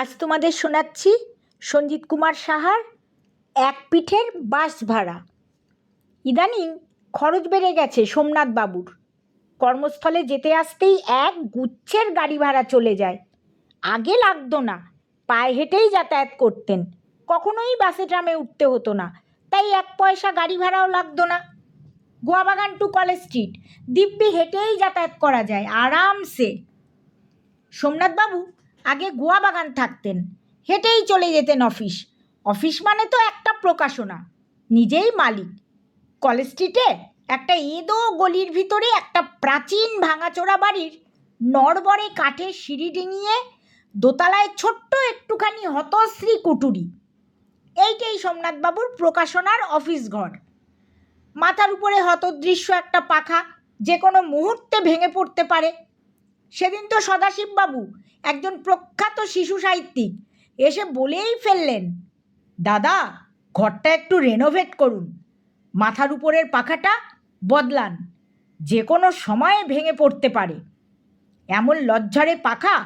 আজ তোমাদের শোনাচ্ছি সঞ্জিত কুমার সাহার এক পিঠের বাস ভাড়া। ইদানিং খরচ বেড়ে গেছে সোমনাথ বাবুর। কর্মস্থলে যেতে আসতেই এক গুচ্ছের গাড়ি ভাড়া চলে যায়। আগে লাগতো না, পায়ে হেঁটেই যাতায়াত করতেন, কখনোই বাসে ট্রামে উঠতে হতো না, তাই এক পয়সা গাড়ি ভাড়াও লাগতো না। গোয়াবাগান টু কলেজ স্ট্রিট দিব্যি হেঁটেই যাতায়াত করা যায় আরামসে। সোমনাথবাবু আগে গোয়াবাগান থাকতেন, হেঁটেই চলে যেতেন অফিস। অফিস মানে তো একটা প্রকাশনা, নিজেই মালিক। কলেজ স্ট্রিটে একটা এদো গলির ভিতরে একটা প্রাচীন ভাঙাচোরা বাড়ির নড়বড়ে কাঠের সিঁড়ি ডিঙিয়ে দোতলায় ছোট্ট একটুখানি হতশ্রী কুটুরি। এইটাই সোমনাথবাবুর প্রকাশনার অফিস ঘর। মাথার উপরে হতদৃশ্য একটা পাখা, যে কোনো মুহূর্তে ভেঙে পড়তে পারে। সেদিন তো সদাশিববাবু, একজন প্রখ্যাত শিশু সাহিত্যিক, এসে বলেই ফেললেন, দাদা ঘরটা একটু রেনোভেট করুন, মাথার উপরের পাখাটা বদলান, যে কোনো সময়ে ভেঙে পড়তে পারে। এমন লজ্জারে পাখা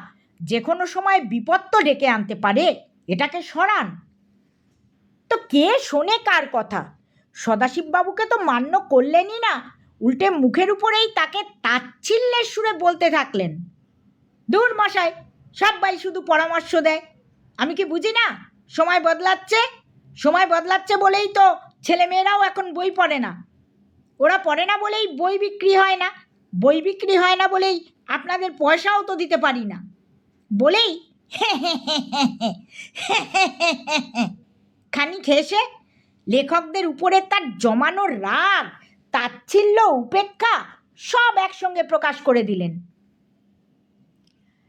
যে কোনো সময় বিপদ তো ডেকে আনতে পারে, এটাকে সরান। তো কে শোনে কার কথা? সদাশিববাবুকে তো মান্য করলেনই না, উল্টে মুখের উপরেই তাকে তাচ্ছিল্যের সুরে বলতে থাকলেন, দূর মশাই, সবাই শুধু পরামর্শ দেয়, আমি কি বুঝি না? সময় বদলাচ্ছে, সময় বদলাচ্ছে বলেই তো ছেলেমেয়েরাও এখন বই পড়ে না। ওরা পড়ে না বলেই বই বিক্রি হয় না, বই বিক্রি হয় না বলেই আপনাদের পয়সাও তো দিতে পারি না বলেই খানিক হেসে লেখকদের উপরে তার জমানো রাগ, তাচ্ছিল্য, উপেক্ষা সব একসঙ্গে প্রকাশ করে দিলেন।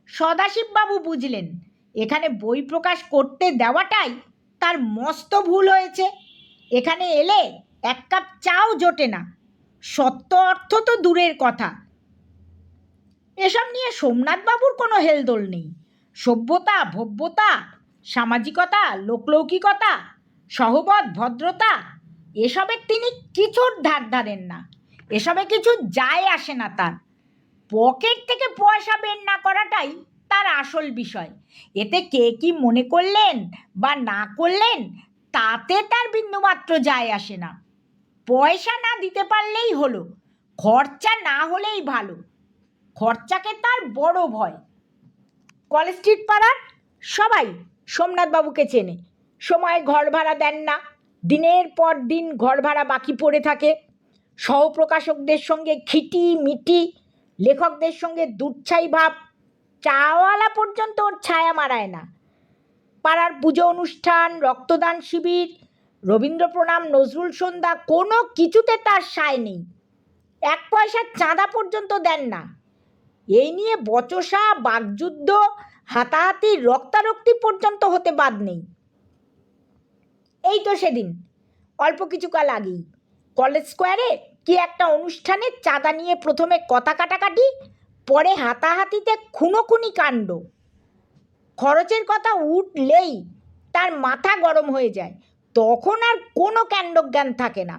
সদাশিববাবু বুঝলেন এখানে বই প্রকাশ করতে দেওয়াটাই তার মস্ত ভুল হয়েছে। এখানে এলে এক কাপ চাও জোটে না, সত্য অর্থ তো দূরের কথা। এসব নিয়ে সোমনাথবাবুর কোনো হেলদোল নেই। সভ্যতা, ভব্যতা, সামাজিকতা, লোকলৌকিকতা, সহবত, ভদ্রতা, এসবের তিনি কিছুর ধার ধারেন না। এসবে কিছু যায় আসে না তার। পকেট থেকে পয়সা বের না করাটাই তার আসল বিষয়। এতে কে কি মনে করলেন বা না করলেন তাতে তার বিন্দুমাত্র যায় আসে না। পয়সা না দিতে পারলেই হলো, খরচা না হলেই ভালো। খরচাকে তার বড় ভয়। কলেজ স্ট্রিট পাড়ার সবাই সোমনাথবাবুকে চেনে। সময় ঘর ভাড়া দেন না, দিনের পর দিন ঘর ভাড়া বাকি পড়ে থাকে। সহপ্রকাশকদের সঙ্গে খিটি মিটি, লেখকদের সঙ্গে দুচ্ছাই ভাব, চাওয়ালা পর্যন্ত ওর ছায়া মারায় না। পাড়ার পুজো অনুষ্ঠান, রক্তদান শিবির, রবীন্দ্র প্রণাম, নজরুল সন্ধ্যা, কোনো কিছুতে তার সায় নেই। এক পয়সার চাঁদা পর্যন্ত দেন না। এই নিয়ে বচসা, বাকযুদ্ধ, হাতাহাতি, রক্তারক্তি পর্যন্ত হতে বাদ নেই। এই তো সেদিন অল্প কিছুকাল আগেই কলেজ স্কোয়ারে কি একটা অনুষ্ঠানে চাঁদা নিয়ে প্রথমে কথা কাটাকাটি, পরে হাতাহাতিতে খুনোখুনি কাণ্ড। খরচের কথা উঠলেই তার মাথা গরম হয়ে যায়, তখন আর কোনো কাণ্ডজ্ঞান থাকে না।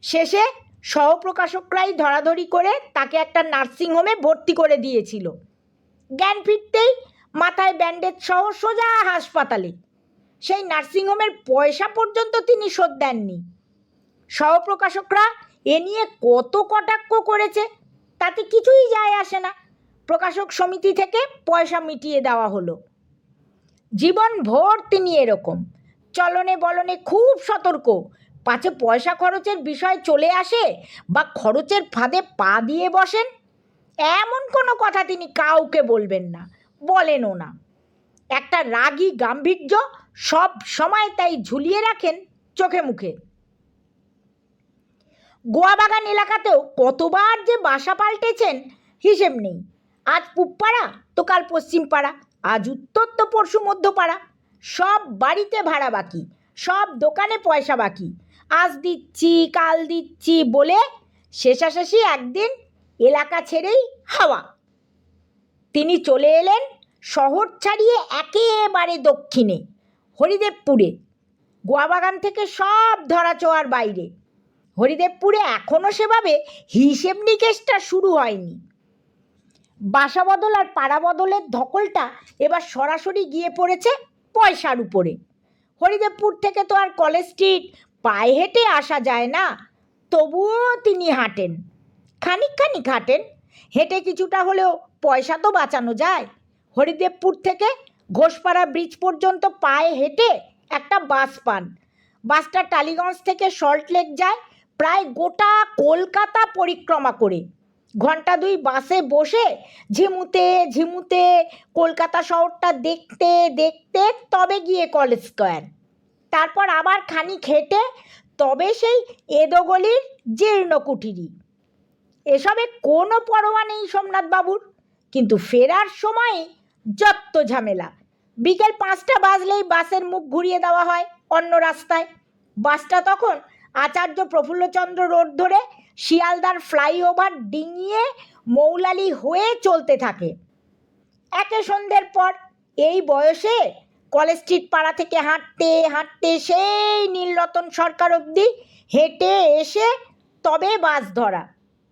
শেষে সহপ্রকাশকরাই ধরাধরি করে তাকে একটা নার্সিংহোমে ভর্তি করে দিয়েছিল। জ্ঞান ফিরতেই মাথায় ব্যান্ডেজ সহ সোজা হাসপাতালে। সেই নার্সিংহোমের পয়সা পর্যন্ত তিনি শোধ দেননি। সহপ্রকাশকরা এ নিয়ে কত কটাক্ষ করেছে, তাতে কিছুই যায় আসে না। প্রকাশক সমিতি থেকে পয়সা মিটিয়ে দেওয়া হলো। জীবন ভোর তিনি এরকম, চলনে বলনে খুব সতর্ক, পাছে পয়সা খরচের বিষয় চলে আসে বা খরচের ফাঁদে পা দিয়ে বসেন, এমন কোনো কথা তিনি কাউকে বলবেন না, বলেনও না। একটা রাগী গাম্ভীর্য সব সময় তাই ঝুলিয়ে রাখেন চোখে মুখে। গোয়াবাগান এলাকাতেও কতবার যে বাসা পাল্টেছেন হিসেব নেই। আজ পূবপাড়া তো কাল পশ্চিম পাড়া, আজ উত্তর তো পরশু মধ্যপাড়া। সব বাড়িতে ভাড়া বাকি, সব দোকানে পয়সা বাকি। আজ দিচ্ছি কাল দিচ্ছি বলে শেষাশেষি একদিন এলাকা ছেড়েই হাওয়া। তিনি চলে এলেন শহর ছাড়িয়ে একেবারে দক্ষিণে, হরিদেবপুরে। গোয়াবাগান থেকে সব ধরাছোঁয়ার বাইরে। হরিদেবপুরে এখনও সেভাবে হিসেব নিকেশটা শুরু হয়নি। বাসা বদল আর পাড়া বদলের ধকলটা এবার সরাসরি গিয়ে পড়েছে পয়সার উপরে। হরিদেবপুর থেকে তো আর কলেজ স্ট্রিট পায়ে হেঁটে আসা যায় না, তবুও তিনি হাঁটেন, খানিক হাঁটেন। হেঁটে কিছুটা হলেও পয়সা তো বাঁচানো যায়। হরিদেবপুর থেকে ঘোষপাড়া ব্রিজ পর্যন্ত পায়ে হেঁটে একটা বাস পান। বাসটা টালিগঞ্জ থেকে সল্টলেক যায়, প্রায় গোটা কলকাতা পরিক্রমা করে। ঘন্টা দুই বাসে বসে ঝিমুতে কলকাতা শহরটা দেখতে দেখতে তবে গিয়ে কলেজ স্কোয়ার। তারপর আবার খানিক হেঁটে তবে সেই এদোগলির জীর্ণ কুঠিরি। এসবে কোনো পরোয়া নেই সোমনাথবাবুর, কিন্তু ফেরার সময় যত ঝামেলা। বিকেল 5টা বাজলেই বাসের মুখ ঘুরিয়ে দেওয়া হয় অন্য রাস্তায়। বাসটা তখন আচার্য প্রফুল্লচন্দ্র রোড ধরে শিয়ালদার ফ্লাইওভার ডিঙিয়ে মৌলালি হয়ে চলতে থাকে। একে সন্ধ্যের পর এই বয়সে কলেজ স্ট্রিট পাড়া থেকে হাঁটতে হাঁটতে সেই নীলরতন সরকার অবধি হেঁটে এসে তবে বাস ধরা।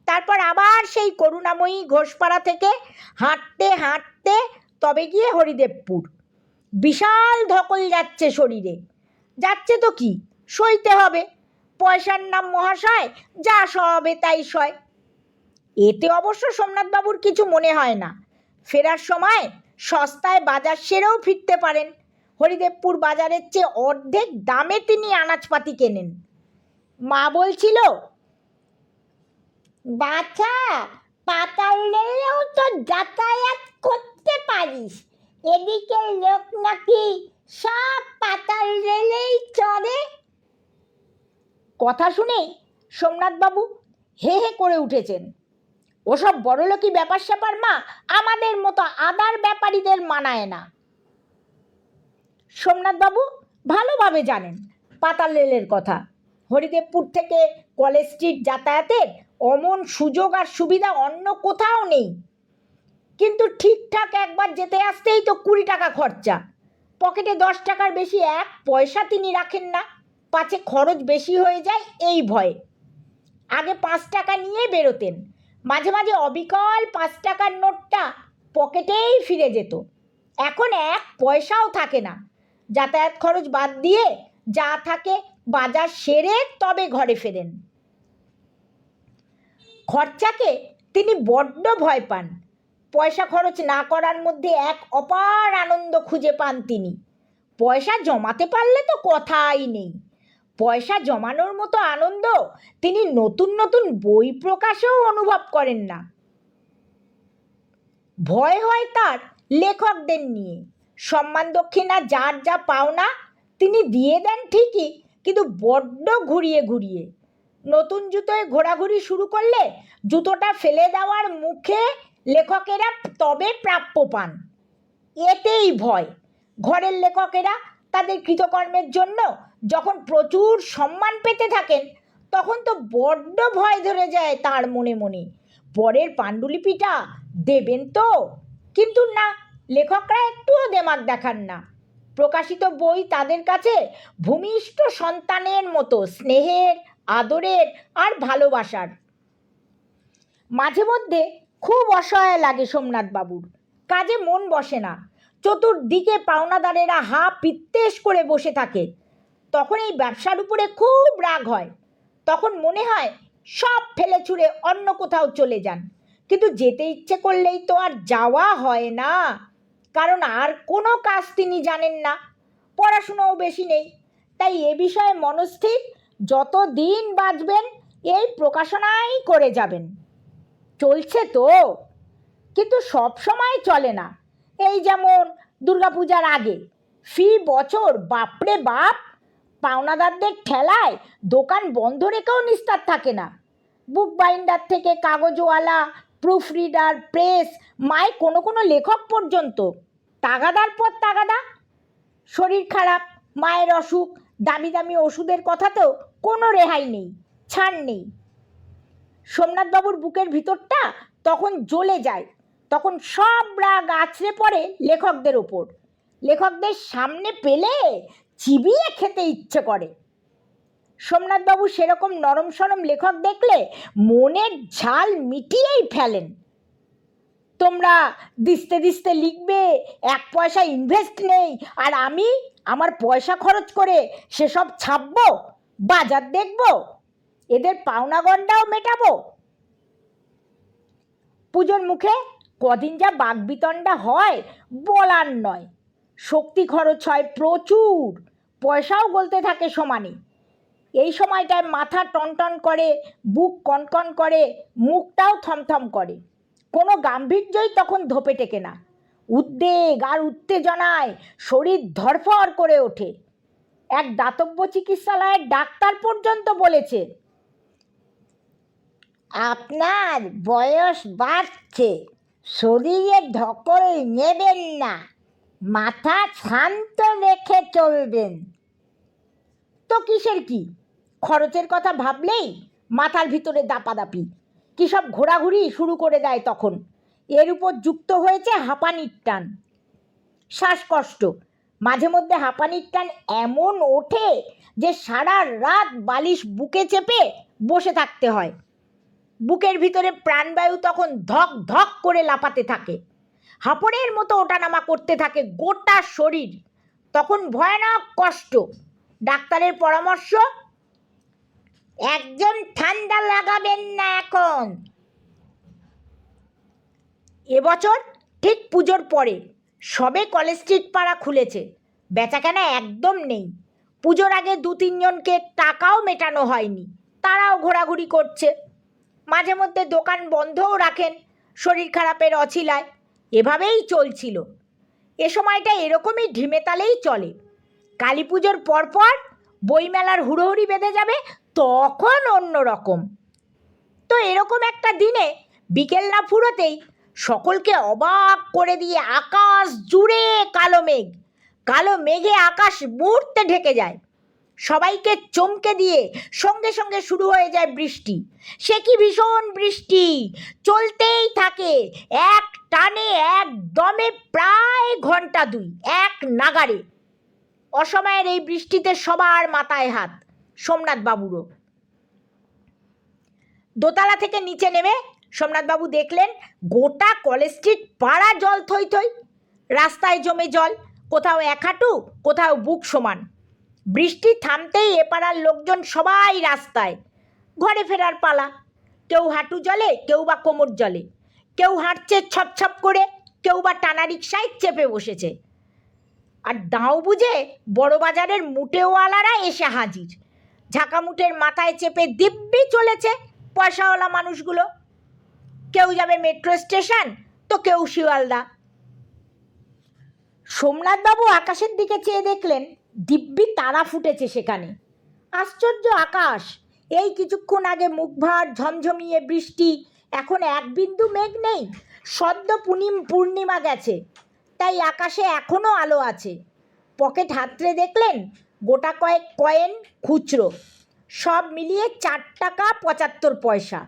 তারপর আবার সেই করুণাময়ী ঘোষপাড়া থেকে হাঁটতে হাঁটতে তবে গিয়ে হরিদেবপুর। বিশাল ধকল যাচ্ছে শরীরে। যাচ্ছে তো কি, সইতে হবে। পয়সার নাম মহাশয়, যা সবে তাই সয়। এতে অবশ্য সোমনাথবাবুর কিছু মনে হয় না। ফেরার সময় সস্তায় বাজার সেরেও ফিরতে পারেন। হরিদেবপুর বাজারের চেয়ে অর্ধেক দামে তিনি আনাজপাতি কেনেন। মা বলছিল, বাছা, পাতাল রেলেও তো যাতায়াত করতে পারিস, এদিকে লোক নাকি সব পাতাল রেলেই চড়ে। কথা শুনেই সোমনাথবাবু হে হে করে উঠেছেন। ওসব বড়লোকি ব্যাপার স্যাপার মা আমাদের মতো আদার ব্যাপারীদের মানায় না। সোমনাথবাবু ভালোভাবে জানেন পাতাল রেলের কথা। হরিদেবপুর থেকে কলেজ স্ট্রিট যাতায়াতের অমন সুযোগ আর সুবিধা অন্য কোথাও নেই। কিন্তু ঠিকঠাক একবার যেতে আসতেই তো 20 টাকা খরচা। পকেটে 10 টাকার বেশি এক পয়সা তিনি রাখেন না, পাছে খরচ বেশি হয়ে যায় এই ভয়ে। আগে 5 টাকা নিয়ে বেরোতেন, মাঝে মাঝে অবিকল 5 টাকার নোটটা পকেটেই ফিরে যেত। এখন 1 পয়সাও থাকে না। যাতায়াত খরচ বাদ দিয়ে যা থাকে বাজার সেরে তবে ঘরে ফেরেন। খরচাকে তিনি বড্ড ভয় পান। পয়সা খরচ না করার মধ্যে এক অপার আনন্দ খুঁজে পান তিনি। পয়সা জমাতে পারলে তো কথাই নেই। পয়সা জমানোর মতো আনন্দ তিনি নতুন নতুন বই প্রকাশেও অনুভব করেন না। ভয় হয় তার লেখকদের নিয়ে। সম্মান দক্ষিণা যার যা পাওনা তিনি দিয়ে দেন ঠিকই, কিন্তু বড্ড ঘুরিয়ে ঘুরিয়ে। নতুন জুতোয় ঘোরাঘুরি শুরু করলে জুতোটা ফেলে দেওয়ার মুখে লেখকেরা তবে প্রাপ্য পান, এতেই ভয়। ঘরের লেখকেরা তাদের কৃতকর্মের জন্য যখন প্রচুর সম্মান পেতে থাকেন, তখন তো বড্ড ভয় ধরে যায় তার মনে মনে, পরের পাণ্ডুলিপিটা দেবেন তো। কিন্তু না, লেখকরা একটুও দেমাক দেখান না। প্রকাশিত বই তাদের কাছে ভূমিষ্ঠ সন্তানের মতো স্নেহের, আদরের আর ভালোবাসার। মাঝে মধ্যে খুব অসহায় লাগে সোমনাথবাবুর। কাজে মন বসে না। চতুর্দিকে পাওনাদারেরা হা পিত্তেশ করে বসে থাকে। তখন এই ব্যবসার উপরে খুব রাগ হয়। তখন মনে হয় সব ফেলে ছুঁড়ে অন্য কোথাও চলে যান। কিন্তু যেতে ইচ্ছে করলেই তো আর যাওয়া হয় না, কারণ আর কোনো কাজ তিনি জানেন না, পড়াশুনোও বেশি নেই। তাই এ বিষয়ে মনস্থির, যত দিন বাঁচবেন এই প্রকাশনাই করে যাবেন। চলছে তো, কিন্তু সব সময় চলে না। এই যেমন দুর্গাপূজার আগে ফি বছর বাপরে বাপ পাওনাদারদের ঠেলায় দোকান বন্ধ রেখেও নিস্তার থাকে না। বুক বাইন্ডার থেকে কাগজওয়ালা, প্রুফ রিডার, প্রেস, মায় কোনো কোনো লেখক পর্যন্ত তাগাদার পর তাগাদা। শরীর খারাপ, মায়ের অসুখ, দামি দামি ওষুধের কথাতেও কোনো রেহাই নেই, ছাড় নেই। সোমনাথবাবুর বুকের ভিতরটা তখন জ্বলে যায়। তখন সব রাগ আছড়ে পড়ে লেখকদের ওপর। লেখকদের সামনে পেলে চিবিয়ে খেতে ইচ্ছে করে। সোমনাথবাবু সেরকম নরম সরম লেখক দেখলে মনের ঝাল মিটিয়েই ফেলেন। তোমরা দিস্তে দিস্তে লিখবে, 1 পয়সা ইনভেস্ট নেই, আর আমি আমার পয়সা খরচ করে সেসব ছাপবো, বাজার দেখবো, এদের পাওনা গন্ডাও মেটাবো। পুজোর মুখে কদিন যা বাকবিতণ্ডা হয় বলার নয়। শক্তি খরচ হয় প্রচুর, পয়সাও গলতে থাকে সমানে। এই সময়টায় মাথা টনটন করে, বুক কনকন করে, মুখটাও থমথম করে। কোনো গাম্ভীর্যই তখন ধোপে টেকে না। উদ্বেগ আর উত্তেজনায় শরীর ধরফর করে ওঠে। এক দাতব্য চিকিৎসালয়ের ডাক্তার পর্যন্ত বলেছে, আপনার বয়স বাড়ছে, শরীরে ধকল নেবেন না, মাথা শান্ত রেখে চলবেন। তো কিসের কি, খরচের কথা ভাবলেই মাথার ভিতরে দাপাদাপি, কী সব ঘোরাঘুরি শুরু করে দেয় তখন। এর উপর যুক্ত হয়েছে হাঁপানির টান, শ্বাসকষ্ট। মাঝে মধ্যে হাঁপানির টান এমন ওঠে যে সারা রাত বালিশ বুকে চেপে বসে থাকতে হয়। বুকের ভিতরে প্রাণবায়ু তখন ধক ধক করে লাফাতে থাকে, হাঁপড়ের মতো ওঠানামা করতে থাকে গোটা শরীর। তখন ভয়ানক কষ্ট। ডাক্তারের পরামর্শ, একজন ঠান্ডা লাগাবেন না এখন। এবছর ঠিক পুজোর পরে সবে কলেজ স্ট্রিট পাড়া খুলেছে, বেচাকেনা একদম নেই। পুজোর আগে 2-3 জনকে টাকাও মেটানো হয়নি, তারাও ঘোরাঘুরি করছে। মাঝে মধ্যে দোকান বন্ধও রাখেন শরীর খারাপের অছিলায়। এভাবেই চলছিল। এ সময়টা এরকমই ঢিমেতালেই চলে। কালী পুজোর পরপর বইমেলার হুড়োহুড়ি বেঁধে যাবে, তখন অন্য রকম। তো এরকম একটা দিনে বিকেল না ফুরোতেই সকলকে অবাক করে দিয়ে আকাশ জুড়ে কালো মেঘ। কালো মেঘে আকাশ মুহূর্তে ঢেকে যায়। সবাইকে চমকে দিয়ে সঙ্গে সঙ্গে শুরু হয়ে যায় বৃষ্টি। সে কি ভীষণ বৃষ্টি, চলতেই থাকে এক টানে, এক দমে, প্রায় ঘন্টা 2 এক নাগাড়ে। অসময়ের এই বৃষ্টিতে সবার মাথায় হাত, সোমনাথ বাবুরও। দোতলা থেকে নিচে নেমে সোমনাথবাবু দেখলেন গোটা কলেজ স্ট্রিট পাড়া জল থই থই। রাস্তায় জমে জল, কোথাও 1 হাঁটু, কোথাও বুক সমান। বৃষ্টি থামতেই এপাড়ার লোকজন সবাই রাস্তায়। ঘরে ফেরার পালা। কেউ হাঁটু জলে, কেউ বা কোমর জলে, কেউ হাঁটছে ছপ ছপ করে, কেউ বা টানা রিকশায় চেপে বসেছে। আর দাও বুঝে বড় বাজারের মুটেওয়ালারা এসে হাজির। ঝাঁকামুটের মাথায় চেপে দিব্যি চলেছে পয়সাওয়ালা মানুষগুলো। কেউ যাবে মেট্রো স্টেশন, তো কেউ শিয়ালদা। সোমনাথবাবু আকাশের দিকে চেয়ে দেখলেন দিব্যি তারা ফুটেছে সেখানে। আশ্চর্য আকাশ! এই কিছুক্ষণ আগে মুখভার ঝমঝমিয়ে বৃষ্টি, এখন এক বিন্দু মেঘ নেই। সদ্য পূর্ণিমা গেছে, তাই আকাশে এখনও আলো আছে। পকেট হাতড়ে দেখলেন গোটা কয়েক কয়েন খুচরো, সব মিলিয়ে 4 টাকা 75 পয়সা।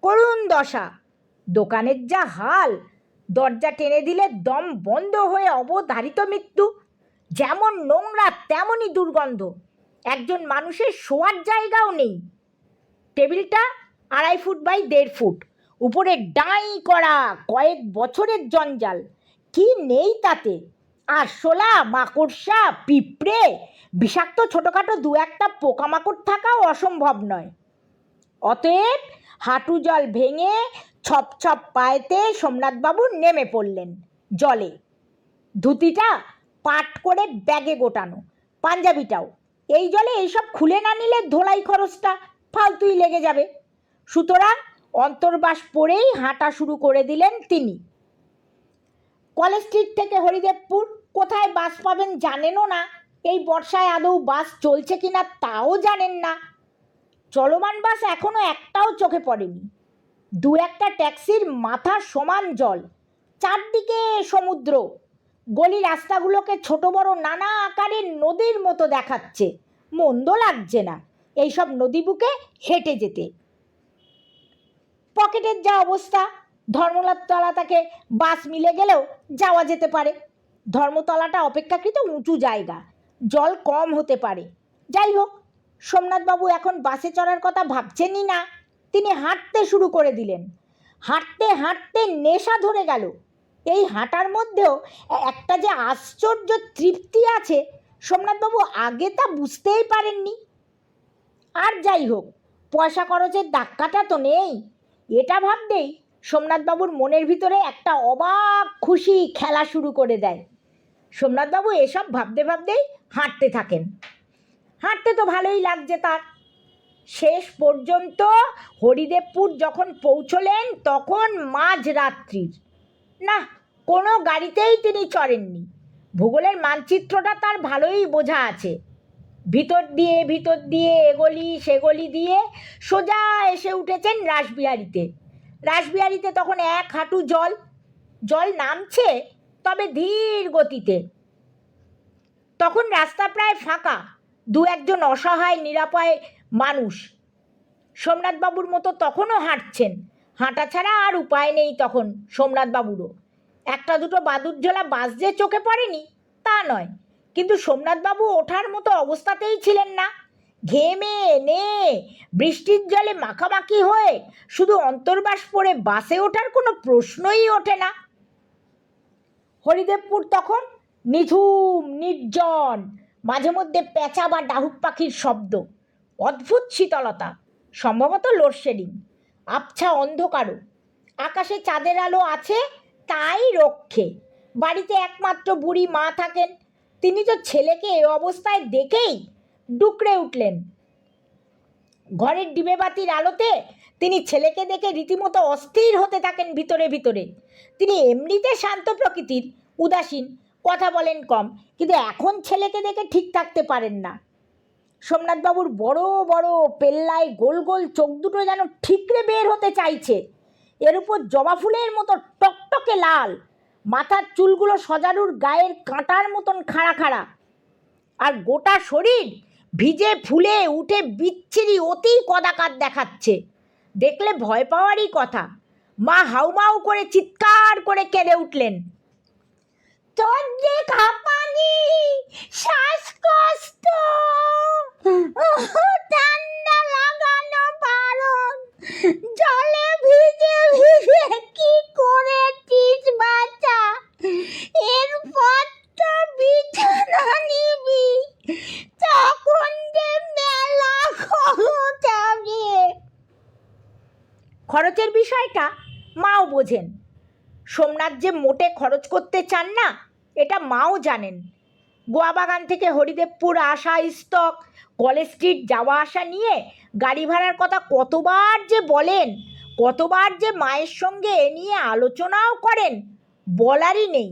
করুণ দশা। দোকানের যা হাল, দরজা টেনে দিলে দম বন্ধ হয়ে অবধারিত মৃত্যু। যেমন নোংরা তেমনই দুর্গন্ধ। একজন মানুষের শোয়ার জায়গাও নেই। টেবিলটা 2.5 ফুট বাই 1.5 ফুট, উপরে ডাঁই করা কয়েক বছরের জঞ্জাল। কি নেই তাতে? আরশোলা, মাকড়সা, পিঁপড়ে, বিষাক্ত ছোটোখাটো 2-1টা পোকামাকড় থাকাও অসম্ভব নয়। অতএব হাঁটু জল ভেঙে ছপ ছপ পায়েতে সোমনাথবাবু নেমে পড়লেন জলে। ধুতিটা পাট করে ব্যাগে গোটানো, পাঞ্জাবিটাও। এই জলে এইসব খুলে না নিলে ধোলাই খরচটা ফালতুই লেগে যাবে। সুতরাং অন্তর্বাস পরেই হাঁটা শুরু করে দিলেন তিনি। কলেজ স্ট্রিট থেকে হরিদেবপুর কোথায় বাস পাবেন জানেনও না। এই বর্ষায় আদৌ বাস চলছে কিনা তাও জানেন না। চলমান বাস এখনো একটাও চোখে পড়েনি। 2-1টা ট্যাক্সির মাথা সমান জল, চারদিকে সমুদ্র। গলি রাস্তাগুলোকে ছোট বড় নানা আকারের নদীর মতো দেখাচ্ছে। মন্দ লাগছে না এইসব নদী বুকে হেঁটে যেতে। পকেটের যা অবস্থা, ধর্মতলা থেকে বাস মিলে গেলেও যাওয়া যেতে পারে। ধর্মতলাটা অপেক্ষাকৃত উঁচু জায়গা, জল কম হতে পারে। যাই হোক, সোমনাথবাবু এখন বাসে চড়ার কথা ভাবছেনই না। তিনি হাঁটতে শুরু করে দিলেন। হাঁটতে হাঁটতে নেশা ধরে গেল। এই হাঁটার মধ্যেও একটা যে আশ্চর্য তৃপ্তি আছে সোমনাথবাবু আগে তা বুঝতেই পারেননি। আর যাই হোক, পয়সা খরচের ধাক্কাটা তো নেই, এটা ভাবতেই সোমনাথবাবুর মনের ভিতরে একটা অবাক খুশি খেলা শুরু করে দেয়। সোমনাথবাবু এসব ভাবতে ভাবতেই হাঁটতে থাকেন। হাঁটতে তো ভালোই লাগছে তার। শেষ পর্যন্ত হরিদেবপুর যখন পৌঁছলেন তখন মাঝরাত্রির। না, কোনো গাড়িতেই তিনি চড়েননি। ভূগোলের মানচিত্রটা তার ভালোই বোঝা আছে। ভিতর দিয়ে এগলি সেগলি দিয়ে সোজা এসে উঠেছেন রাসবিহারীতে। রাসবিহারীতে তখন এক হাঁটু জল। জল নামছে, তবে ধীর গতিতে। তখন রাস্তা প্রায় ফাঁকা, দু একজন অসহায় নিরাপয় মানুষ সোমনাথবাবুর মতো তখনও হাঁটছেন। হাঁটা ছাড়া আর উপায় নেই তখন সোমনাথবাবুরও। একটা দুটো বাদুরঝোলা বাস যে চোখে পড়েনি তা নয়, কিন্তু সোমনাথবাবু ওঠার মতো অবস্থাতেই ছিলেন না। ঘেমে নে বৃষ্টির জলে মাখামাখি হয়ে শুধু অন্তর্বাস পড়ে বাসে ওঠার কোনো প্রশ্নই ওঠে না। হরিদেবপুর তখন নিঝুম নির্জন, মাঝে মধ্যে পেঁচা বা ডাহুক পাখির শব্দ, অদ্ভুত শীতলতা, সম্ভবত লোডশেডিং, আবছা অন্ধকারও। আকাশে চাঁদের আলো আছে তাই রক্ষে। বাড়িতে একমাত্র বুড়ি মা থাকেন। তিনি তো ছেলেকে এ অবস্থায় দেখেই ডুকরে উঠলেন। ঘরের ডিবেবাতির আলোতে তিনি ছেলেকে দেখে রীতিমতো অস্থির হতে থাকেন ভিতরে ভিতরে। তিনি এমনিতে শান্ত প্রকৃতির, উদাসীন, কথা বলেন কম, কিন্তু এখন ছেলেকে দেখে ঠিক থাকতে পারেন না। সোমনাথবাবুর বড় বড় পেল্লায় গোল গোল চোখ দুটো যেন ঠিকরে বের হতে চাইছে। এর উপর জবা ফুলের মতো টকটকে লাল, মাথার চুলগুলো সজারুর গায়ের কাঁটার মতন খাড়া খাড়া, আর গোটা শরীর ভিজে ফুলে উঠে বিচ্ছিরি অতি কদাকার দেখাচ্ছে। দেখলে ভয় পাওয়ারই কথা। মা হাউমাউ করে চিৎকার করে কেঁদে উঠলেন, তোর যে কাঁপানি, শ্বাসকষ্ট, ঠান্ডা লাগানো বারণ, জলে ভিজে ভিজে কি করেছিস বাচ্চা, এরপর তো বিছানা নিবি, তখন যে মেলা খরচ হবে। খরচের বিষয়টা মাও বোঝেন। সোমনাথ যে মোটে খরচ করতে চান না এটা মাও জানেন। গোয়া বাগান থেকে হরিদেবপুর আসা স্টক, কলেজ স্ট্রিট যাওয়া আসা নিয়ে গাড়ি ভাড়ার কথা কতবার যে বলেন, কতবার যে মায়ের সঙ্গে এ নিয়ে আলোচনাও করেন, বলারই নেই।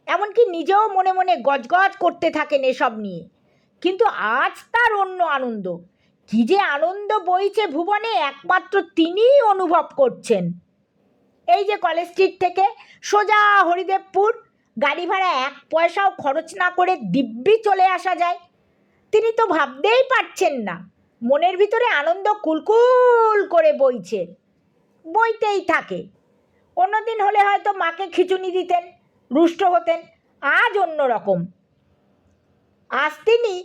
এমনকি নিজেও মনে মনে গজগজ করতে থাকেন এসব নিয়ে। কিন্তু আজ তার অন্য আনন্দ। কী যে আনন্দ বইছে ভুবনে একমাত্র তিনিই অনুভব করছেন। এই যে কলেজ স্ট্রিট থেকে সোজা হরিদেবপুর, গাড়ি ভাড়া এক পয়সাও খরচ না করে দিব্যি চলে আসা যায়। তিনি তো ভাবতেই পারছেন না। মনের ভিতরে আনন্দ কুলকুল করে বইছে, বইতেই থাকে। অন্যদিন হলে হয়তো মাকে খিচুনি দিতেন, রুষ্ট হতেন। আজ অন্য রকম। আজ তিনি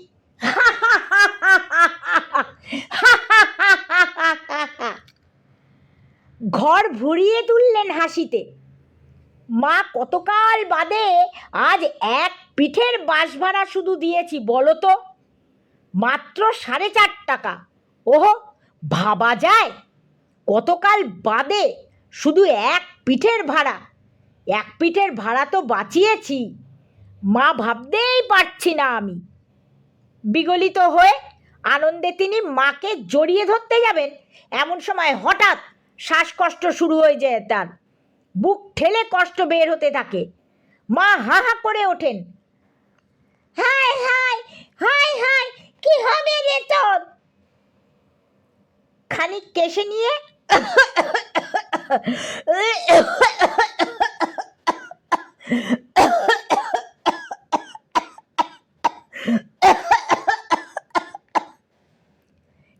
ঘর ভরিয়ে তুললেন হাসিতে। মা কতকাল বাদে আজ এক পিঠের বাস ভাড়া শুধু দিয়েছি বলো তো, মাত্র 4.5 টাকা। ওহো, ভাবা যায় কতকাল বাদে শুধু এক পিঠের ভাড়া। এক পিঠের ভাড়া তো বাঁচিয়েছি, মা ভাবতেই পারছি না আমি। বিগলিত হয়ে আনন্দে তিনি মাকে জড়িয়ে ধরতে যাবেন, এমন সময় হঠাৎ শ্বাসকষ্ট শুরু হয়ে যায় তার। বুক ঠেলে কষ্ট বের হতে থাকে। মা হা হা করে ওঠেন, হায় হায় হায় হায়, কি হবে রে তোর? খানিক কেশে নিয়ে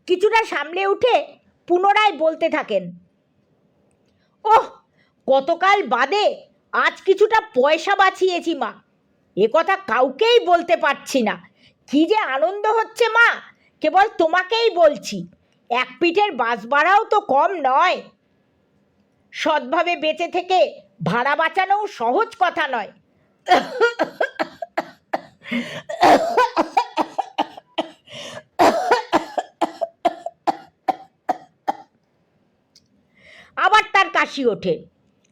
কিছুটা সামলে উঠে পুনরায় বলতে থাকেন, ওহ, গতকাল বাদে আজ কিছুটা পয়সা বাঁচিয়েছি মা। এ কথা কাউকেই বলতে পারছি না। কী যে আনন্দ হচ্ছে মা, কেবল তোমাকেই বলছি। এক পিঠের বাস ভাড়াও তো কম নয়। সৎভাবে বেঁচে থেকে ভাড়া বাঁচানোও সহজ কথা নয়। আবার তার কাশি ওঠে।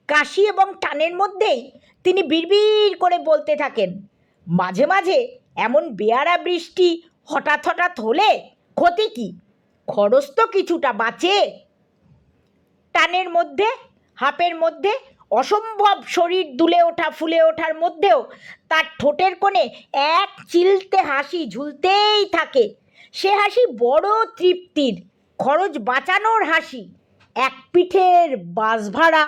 কাশি এবং টানের মধ্যেই তিনি বিড়বিড় করে বলতে থাকেন, মাঝে মাঝে এমন বেয়ারা বৃষ্টি হঠাৎ হঠাৎ হলে ক্ষতি কি, খরচ তো কিছুটা বাঁচে। টানের মধ্যে, হাঁপের মধ্যে, অসম্ভব শরীর দুলে ওঠা ফুলে ওঠার মধ্যেও তার ঠোঁটের কোণে এক চিলতে হাসি ঝুলতেই থাকে। সে হাসি বড় তৃপ্তির, খরচ বাঁচানোর হাসি, এক পিঠের বাস ভাড়া।